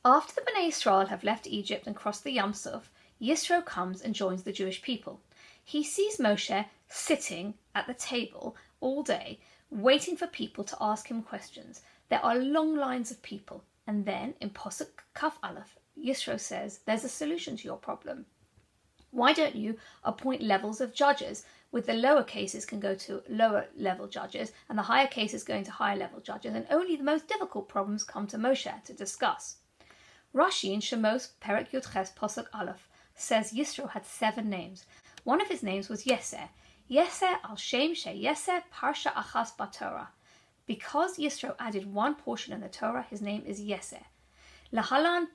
After the Bnei Israel have left Egypt and crossed the Yam Suf, Yisro comes and joins the Jewish people. He sees Moshe sitting at the table all day, waiting for people to ask him questions. There are long lines of people. And then, in Pasuk Kaf Aleph, Yisro says, there's a solution to your problem. Why don't you appoint levels of judges, with the lower cases can go to lower level judges, and the higher cases going to higher level judges, and only the most difficult problems come to Moshe to discuss. Rashi in Shemos Perakim Pasuk Aleph says Yisro had 7 names. One of his names was Yeser. Yeser al Shem she Yeser parsha achas Torah. Because Yisro added one portion in the Torah, his name is Yeser. להלן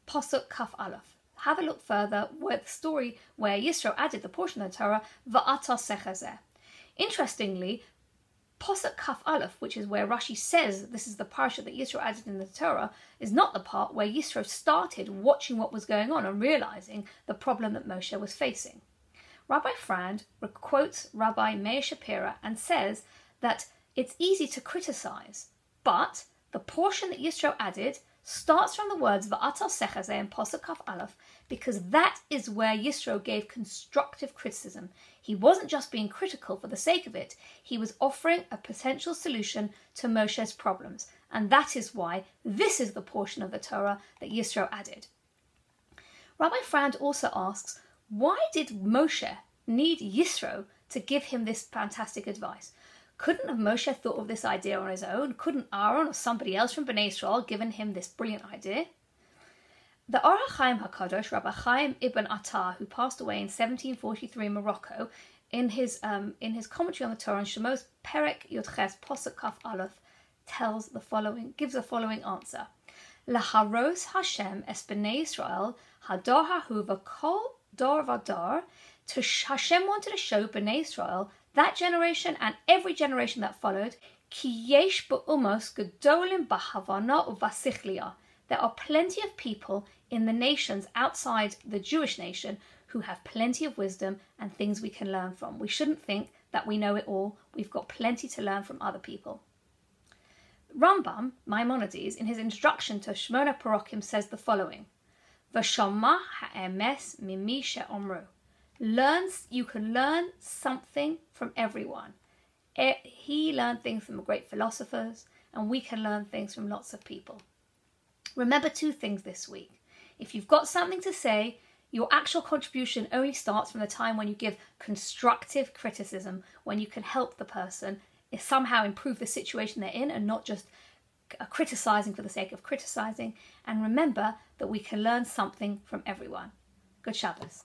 Pasuk Kaf Aleph. Have a look further with the story where Yisro added the portion of the Torah, ואתה תחזה. Interestingly, Pasuk Kaf Aleph, which is where Rashi says this is the parsha that Yisro added in the Torah, is not the part where Yisro started watching what was going on and realizing the problem that Moshe was facing. Rabbi Frand quotes Rabbi Meir Shapira and says that it's easy to criticize, but the portion that Yisro added starts from the words ואתה תחזה in Pasuk Kaf Aleph, because that is where Yisro gave constructive criticism. He wasn't just being critical for the sake of it, he was offering a potential solution to Moshe's problems, and that is why this is the portion of the Torah that Yisro added. Rabbi Frand also asks, why did Moshe need Yisro to give him this fantastic advice? Couldn't have Moshe thought of this idea on his own? Couldn't Aaron or somebody else from Bnei Israel given him this brilliant idea? The Ohr Hachaim HaKadosh, Rabbi Chaim ibn Attar, who passed away in 1743 in Morocco, in his commentary on the Torah, Shemos Perakim Pasuk Kaf Aleph, gives the following answer: Laharos Hashem es Bnei Israel hador hahu v'kol dor vador. Hashem wanted to show Bnei Israel, that generation and every generation that followed, ki yesh ba'umos gedolim b'havana u'vasichliya. There are plenty of people in the nations outside the Jewish nation who have plenty of wisdom and things we can learn from. We shouldn't think that we know it all. We've got plenty to learn from other people. Rambam, Maimonides, in his introduction to Shemona Perakim says the following: V'shama ha'emes mimi she'omru. You can learn something from everyone. He learned things from great philosophers, and we can learn things from lots of people. Remember 2 things this week. If you've got something to say, your actual contribution only starts from the time when you give constructive criticism, when you can help the person somehow improve the situation they're in and not just criticizing for the sake of criticizing. And remember that we can learn something from everyone. Good Shabbos.